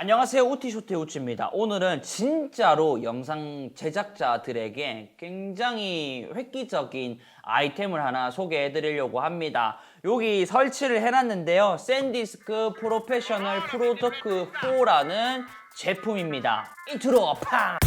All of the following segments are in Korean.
안녕하세요. 우티쇼트의 우치입니다. 오늘은 진짜로 영상 제작자들에게 굉장히 획기적인 아이템을 하나 소개해 드리려고 합니다. 여기 설치를 해놨는데요. 샌디스크 프로페셔널 프로토크 4라는 제품입니다. 인트로 팡!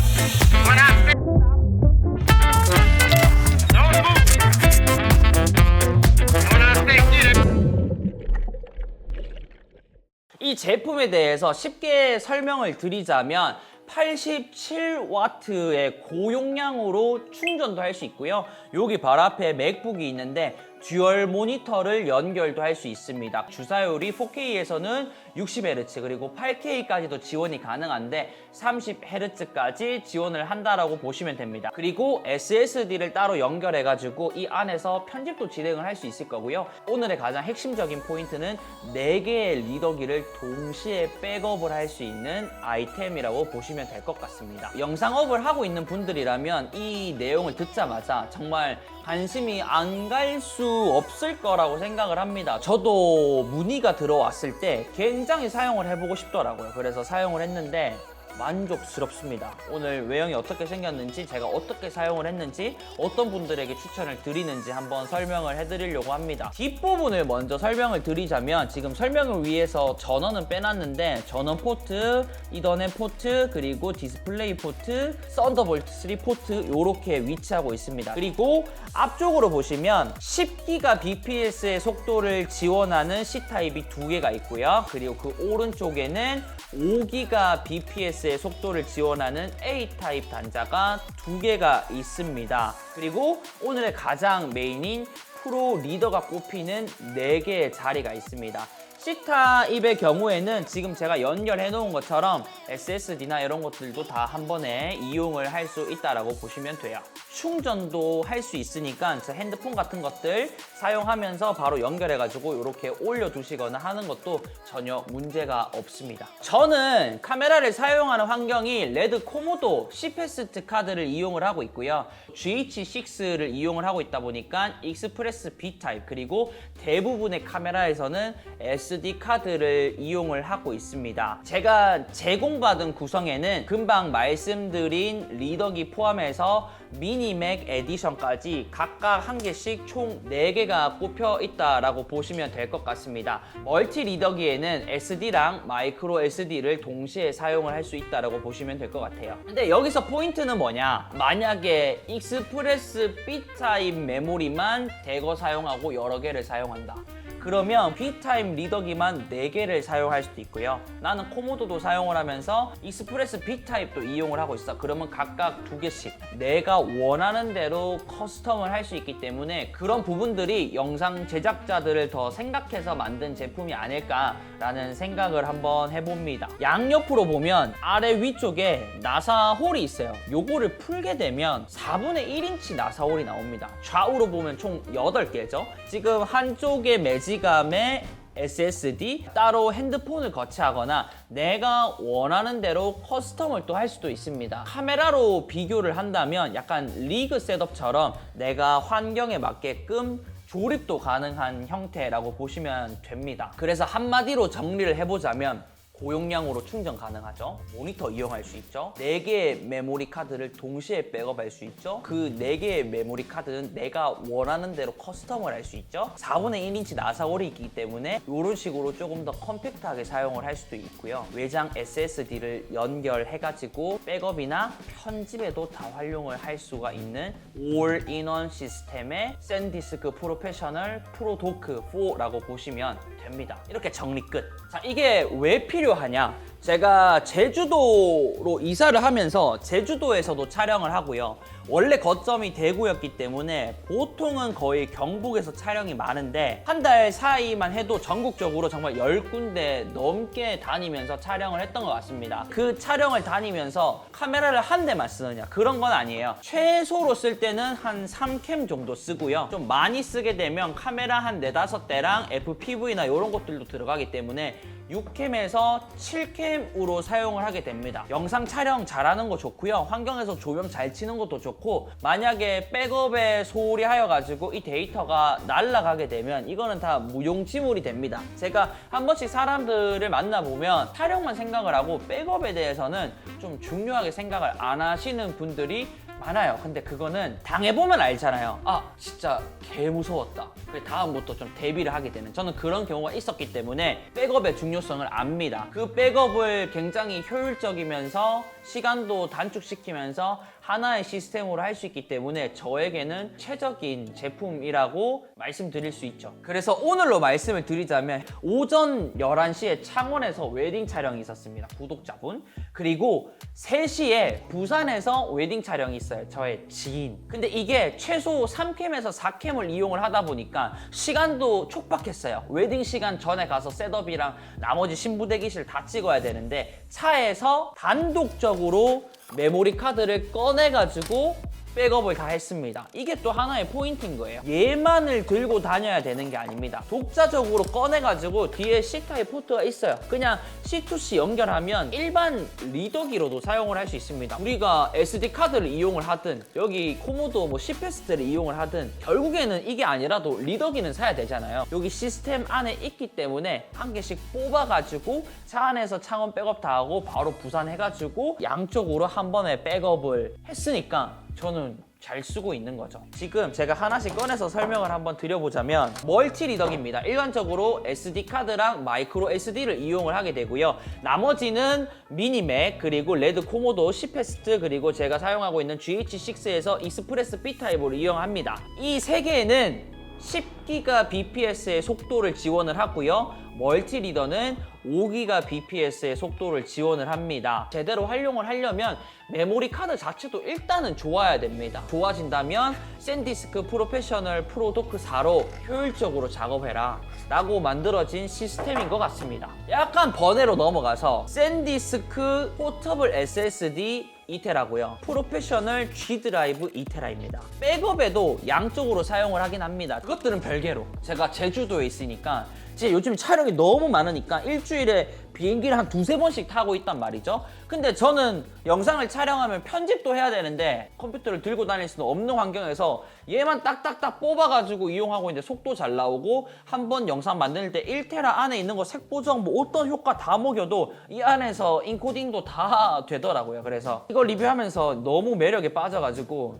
이 제품에 대해서 쉽게 설명을 드리자면 87W의 고용량으로 충전도 할 수 있고요. 여기 바로 앞에 맥북이 있는데 듀얼 모니터를 연결도 할 수 있습니다. 주사율이 4K에서는 60Hz 그리고 8K까지도 지원이 가능한데 30Hz까지 지원을 한다라고 보시면 됩니다. 그리고 SSD를 따로 연결해가지고 이 안에서 편집도 진행을 할 수 있을 거고요. 오늘의 가장 핵심적인 포인트는 4개의 리더기를 동시에 백업을 할 수 있는 아이템이라고 보시면 될 것 같습니다. 영상업을 하고 있는 분들이라면 이 내용을 듣자마자 정말 관심이 안 갈 수 없을 거라고 생각을 합니다. 저도 문의가 들어왔을 때 굉장히 사용을 해보고 싶더라고요. 그래서 사용을 했는데 만족스럽습니다. 오늘 외형이 어떻게 생겼는지, 제가 어떻게 사용을 했는지, 어떤 분들에게 추천을 드리는지 한번 설명을 해드리려고 합니다. 뒷부분을 먼저 설명을 드리자면 지금 설명을 위해서 전원은 빼놨는데 전원 포트, 이더넷 포트, 그리고 디스플레이 포트, 썬더볼트 3 포트 이렇게 위치하고 있습니다. 그리고 앞쪽으로 보시면 10GBps의 속도를 지원하는 C타입이 2개가 있고요. 그리고 그 오른쪽에는 5GBps의 속도를 지원하는 A타입 단자가 2개가 있습니다. 그리고 오늘의 가장 메인인 프로 리더가 꼽히는 4개의 자리가 있습니다. C타입의 경우에는 지금 제가 연결해 놓은 것처럼 SSD나 이런 것들도 다 한 번에 이용을 할 수 있다라고 보시면 돼요. 충전도 할 수 있으니까 제 핸드폰 같은 것들 사용하면서 바로 연결해가지고 이렇게 올려두시거나 하는 것도 전혀 문제가 없습니다. 저는 카메라를 사용하는 환경이 레드 코모도 C패스트 카드를 이용을 하고 있고요. GH6를 이용을 하고 있다 보니까 익스프레스 B타입 그리고 대부분의 카메라에서는 SD 카드를 이용을 하고 있습니다. 제가 제공받은 구성에는 금방 말씀드린 리더기 포함해서 미니맥 에디션까지 각각 한 개씩 총 4개가 꼽혀 있다라고 보시면 될 것 같습니다. 멀티 리더기에는 SD랑 마이크로 SD를 동시에 사용을 할 수 있다라고 보시면 될 것 같아요. 근데 여기서 포인트는 뭐냐? 만약에 익스프레스 B타입 메모리만 대거 사용하고 여러 개를 사용한다. 그러면 B타입 리더기만 4개를 사용할 수도 있고요. 나는 코모도도 사용을 하면서 익스프레스 B타입도 이용을 하고 있어. 그러면 각각 2개씩 내가 원하는 대로 커스텀을 할 수 있기 때문에 그런 부분들이 영상 제작자들을 더 생각해서 만든 제품이 아닐까라는 생각을 한번 해봅니다. 양옆으로 보면 아래 위쪽에 나사 홀이 있어요. 요거를 풀게 되면 4분의 1인치 나사 홀이 나옵니다. 좌우로 보면 총 8개죠. 지금 한쪽에 매지감에 SSD, 따로 핸드폰을 거치하거나 내가 원하는 대로 커스텀을 또 할 수도 있습니다. 카메라로 비교를 한다면 약간 리그 셋업처럼 내가 환경에 맞게끔 조립도 가능한 형태라고 보시면 됩니다. 그래서 한마디로 정리를 해보자면 고용량으로 충전 가능하죠. 모니터 이용할 수 있죠. 4개의 메모리 카드를 동시에 백업할 수 있죠. 그 4개의 메모리 카드는 내가 원하는 대로 커스텀을 할 수 있죠. 4분의 1인치 나사홀이 있기 때문에 이런 식으로 조금 더 컴팩트하게 사용을 할 수도 있고요. 외장 SSD를 연결해가지고 백업이나 편집에도 다 활용을 할 수가 있는 올인원 시스템의 샌디스크 프로페셔널 프로도크 4라고 보시면 됩니다. 이렇게 정리 끝. 자, 이게 왜 필요하냐? 제가 제주도로 이사를 하면서 제주도에서도 촬영을 하고요. 원래 거점이 대구였기 때문에 보통은 거의 경북에서 촬영이 많은데 한 달 사이만 해도 전국적으로 정말 10군데 넘게 다니면서 촬영을 했던 것 같습니다. 그 촬영을 다니면서 카메라를 한 대만 쓰느냐 그런 건 아니에요. 최소로 쓸 때는 한 3캠 정도 쓰고요. 좀 많이 쓰게 되면 카메라 한 4-5대랑 FPV나 이런 것들도 들어가기 때문에 6캠에서 7캠으로 사용을 하게 됩니다. 영상 촬영 잘하는 거 좋고요. 환경에서 조명 잘 치는 것도 좋고, 만약에 백업에 소홀히 하여가지고 이 데이터가 날아가게 되면 이거는 다 무용지물이 됩니다. 제가 한 번씩 사람들을 만나보면 촬영만 생각을 하고 백업에 대해서는 좀 중요하게 생각을 안 하시는 분들이 많아요. 근데 그거는 당해보면 알잖아요. 아, 진짜 개 무서웠다. 그래, 다음부터 좀 대비를 하게 되는, 저는 그런 경우가 있었기 때문에 백업의 중요성을 압니다. 그 백업을 굉장히 효율적이면서 시간도 단축시키면서 하나의 시스템으로 할 수 있기 때문에 저에게는 최적인 제품이라고 말씀드릴 수 있죠. 그래서 오늘로 말씀을 드리자면, 오전 11시에 창원에서 웨딩 촬영이 있었습니다. 구독자분. 그리고 3시에 부산에서 웨딩 촬영이 있어요. 저의 지인. 근데 이게 최소 3캠에서 4캠을 이용을 하다 보니까 시간도 촉박했어요. 웨딩 시간 전에 가서 셋업이랑 나머지 신부 대기실 다 찍어야 되는데, 차에서 단독적으로 메모리 카드를 꺼내가지고 백업을 다 했습니다. 이게 또 하나의 포인트인 거예요. 얘만을 들고 다녀야 되는 게 아닙니다. 독자적으로 꺼내가지고 뒤에 C타입 포트가 있어요. 그냥 C2C 연결하면 일반 리더기로도 사용을 할 수 있습니다. 우리가 SD 카드를 이용을 하든 여기 코모도 뭐 C패스트를 이용을 하든 결국에는 이게 아니라도 리더기는 사야 되잖아요. 여기 시스템 안에 있기 때문에 한 개씩 뽑아가지고 차 안에서 창원 백업 다 하고 바로 부산 해가지고 양쪽으로 한 번에 백업을 했으니까 저는 잘 쓰고 있는 거죠. 지금 제가 하나씩 꺼내서 설명을 한번 드려보자면, 멀티 리더기입니다. 일반적으로 SD카드랑 마이크로 SD를 이용을 하게 되고요. 나머지는 미니맥, 그리고 레드 코모도, C패스트, 그리고 제가 사용하고 있는 GH6에서 익스프레스 B타입으로 이용합니다. 이 세 개는 10GBps의 속도를 지원을 하고요. 멀티 리더는 5GBps의 속도를 지원을 합니다. 제대로 활용을 하려면 메모리 카드 자체도 일단은 좋아야 됩니다. 좋아진다면 샌디스크 프로페셔널 프로도크 4로 효율적으로 작업해라 라고 만들어진 시스템인 것 같습니다. 약간 번외로 넘어가서 샌디스크 포터블 SSD 2테라고요. 프로페셔널 G 드라이브 2테라입니다. 백업에도 양쪽으로 사용을 하긴 합니다. 그것들은 별개로. 제가 제주도에 있으니까 이제 요즘 촬영이 너무 많으니까 일주일에 비행기를 한 2-3번씩 타고 있단 말이죠. 근데 저는 영상을 촬영하면 편집도 해야 되는데 컴퓨터를 들고 다닐 수는 없는 환경에서 얘만 딱딱딱 뽑아가지고 이용하고 있는데 속도 잘 나오고, 한번 영상 만들 때 1테라 안에 있는 거 색보정 뭐 어떤 효과 다 먹여도 이 안에서 인코딩도 다 되더라고요. 그래서 이걸 리뷰하면서 너무 매력에 빠져가지고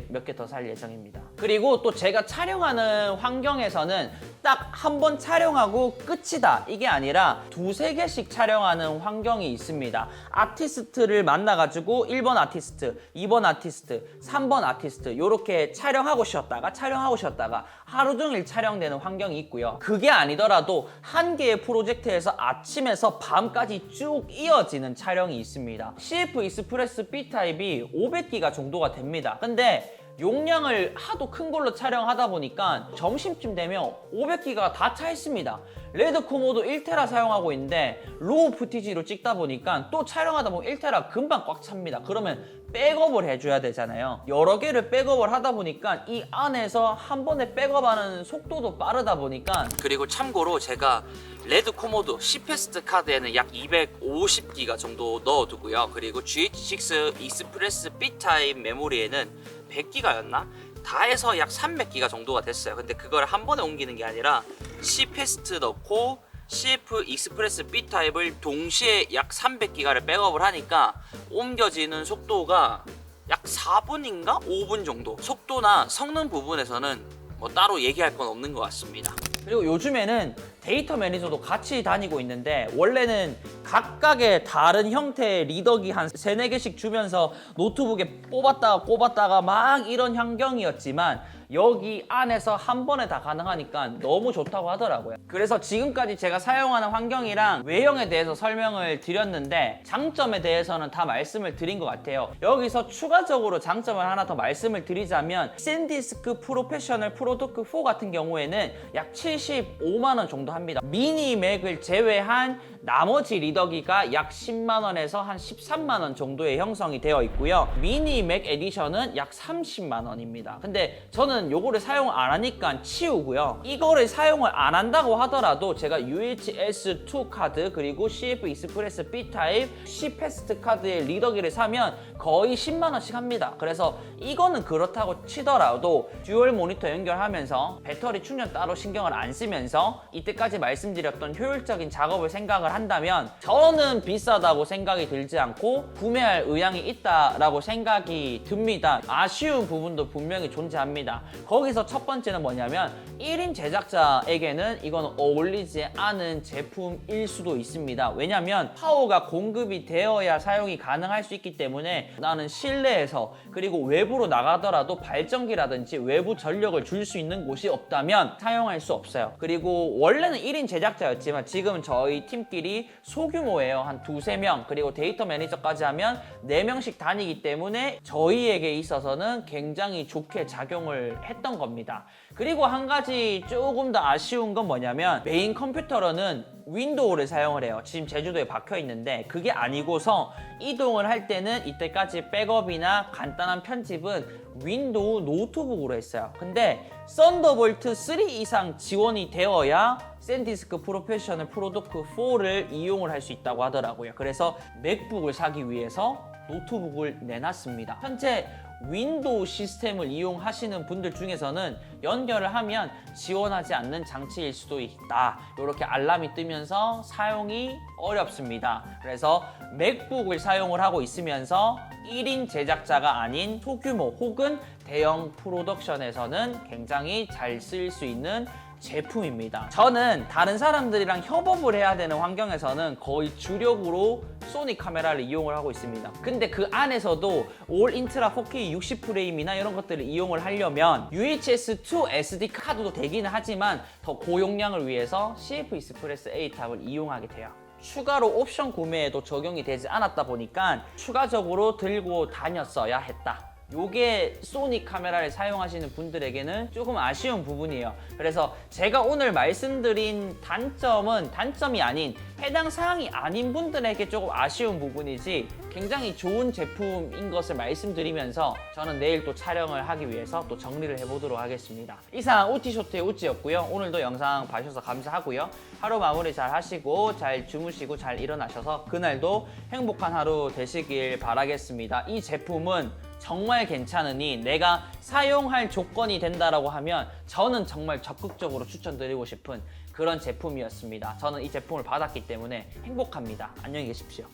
몇 개 더 살 예정입니다. 그리고 또 제가 촬영하는 환경에서는 딱 한 번 촬영하고 끝이다 이게 아니라 2-3개씩 촬영하는 환경이 있습니다. 아티스트를 만나가지고 1번 아티스트, 2번 아티스트, 3번 아티스트 이렇게 촬영하고 쉬었다가 하루 종일 촬영되는 환경이 있고요. 그게 아니더라도 한 개의 프로젝트에서 아침에서 밤까지 쭉 이어지는 촬영이 있습니다. CF 익스프레스 B타입이 500기가 정도가 됩니다. 근데 용량을 하도 큰 걸로 촬영하다 보니까 점심쯤 되면 500기가 다 차 있습니다. 레드 코모도 1테라 사용하고 있는데 로우 푸티지로 찍다 보니까 또 촬영하다 보면 1테라 금방 꽉 찹니다. 그러면 백업을 해줘야 되잖아요. 여러 개를 백업을 하다 보니까 이 안에서 한 번에 백업하는 속도도 빠르다 보니까, 그리고 참고로 제가 레드 코모도 C패스트 카드에는 약 250기가 정도 넣어두고요. 그리고 GH6 익스프레스 B타입 메모리에는 100기가였나? 다 해서 약 300기가 정도가 됐어요. 근데 그걸 한 번에 옮기는 게 아니라 C패스트 넣고 CF 익스프레스 B타입을 동시에 약 300기가를 백업을 하니까 옮겨지는 속도가 약 4분인가? 5분 정도. 속도나 성능 부분에서는 뭐 따로 얘기할 건 없는 것 같습니다. 그리고 요즘에는 데이터 매니저도 같이 다니고 있는데, 원래는 각각의 다른 형태의 리더기 한 3-4개씩 주면서 노트북에 뽑았다가 막 이런 환경이었지만 여기 안에서 한 번에 다 가능하니까 너무 좋다고 하더라고요. 그래서 지금까지 제가 사용하는 환경이랑 외형에 대해서 설명을 드렸는데, 장점에 대해서는 다 말씀을 드린 것 같아요. 여기서 추가적으로 장점을 하나 더 말씀을 드리자면, 샌디스크 프로페셔널 프로도크 4 같은 경우에는 약 75만 원 정도 합니다. 미니 맥을 제외한 나머지 리더기가 약 10만 원에서 한 13만 원 정도의 형성이 되어 있고요. 미니 맥 에디션은 약 30만 원입니다. 근데 저는 요거를 사용 안 하니까 치우고요. 이거를 사용을 안 한다고 하더라도 제가 UHS-2 카드 그리고 CF 익스프레스 B 타입 C 패스트 카드의 리더기를 사면 거의 10만 원씩 합니다. 그래서 이거는 그렇다고 치더라도 듀얼 모니터 연결하면서 배터리 충전 따로 신경을 안 쓰면서 이때까지 말씀드렸던 효율적인 작업을 생각을 한다면 저는 비싸다고 생각이 들지 않고 구매할 의향이 있다라고 생각이 듭니다. 아쉬운 부분도 분명히 존재합니다. 거기서 첫 번째는 뭐냐면 1인 제작자에게는 이건 어울리지 않은 제품일 수도 있습니다. 왜냐면 파워가 공급이 되어야 사용이 가능할 수 있기 때문에 나는 실내에서 그리고 외부로 나가더라도 발전기라든지 외부 전력을 줄 수 있는 곳이 없다면 사용할 수 없어요. 그리고 원래는 1인 제작자였지만 지금 저희 팀끼리 소규모예요. 한 두세 명 그리고 데이터 매니저까지 하면 4명씩 다니기 때문에 저희에게 있어서는 굉장히 좋게 작용을 했던 겁니다. 그리고 한 가지 조금 더 아쉬운 건 뭐냐면 메인 컴퓨터로는 윈도우를 사용을 해요. 지금 제주도에 박혀 있는데 그게 아니고서 이동을 할 때는 이때까지 백업이나 간단한 편집은 윈도우 노트북으로 했어요. 근데 썬더볼트 3 이상 지원이 되어야 샌디스크 프로페셔널 프로도크 4를 이용을 할 수 있다고 하더라고요. 그래서 맥북을 사기 위해서 노트북을 내놨습니다. 현재 윈도우 시스템을 이용하시는 분들 중에서는 연결을 하면 지원하지 않는 장치일 수도 있다. 이렇게 알람이 뜨면서 사용이 어렵습니다. 그래서 맥북을 사용을 하고 있으면서 1인 제작자가 아닌 소규모 혹은 대형 프로덕션에서는 굉장히 잘 쓸 수 있는 제품입니다. 저는 다른 사람들이랑 협업을 해야 되는 환경에서는 거의 주력으로 소니 카메라를 이용을 하고 있습니다. 근데 그 안에서도 올 인트라 4K 60프레임이나 이런 것들을 이용을 하려면 UHS-2 SD 카드도 되기는 하지만 더 고용량을 위해서 CF 익스프레스 A 탑을 이용하게 돼요. 추가로 옵션 구매에도 적용이 되지 않았다 보니까 추가적으로 들고 다녔어야 했다. 요게 소니 카메라를 사용하시는 분들에게는 조금 아쉬운 부분이에요. 그래서 제가 오늘 말씀드린 단점은 단점이 아닌 해당 사항이 아닌 분들에게 조금 아쉬운 부분이지 굉장히 좋은 제품인 것을 말씀드리면서 저는 내일 또 촬영을 하기 위해서 또 정리를 해보도록 하겠습니다. 이상 우티쇼트의 우찌였고요. 오늘도 영상 봐주셔서 감사하고요. 하루 마무리 잘 하시고 잘 주무시고 잘 일어나셔서 그날도 행복한 하루 되시길 바라겠습니다. 이 제품은 정말 괜찮으니 내가 사용할 조건이 된다라고 하면 저는 정말 적극적으로 추천드리고 싶은 그런 제품이었습니다. 저는 이 제품을 받았기 때문에 행복합니다. 안녕히 계십시오.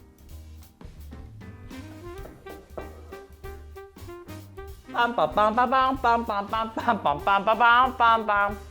빰빰빰빰빰빰빰빰빰빰빰빰빰빰빰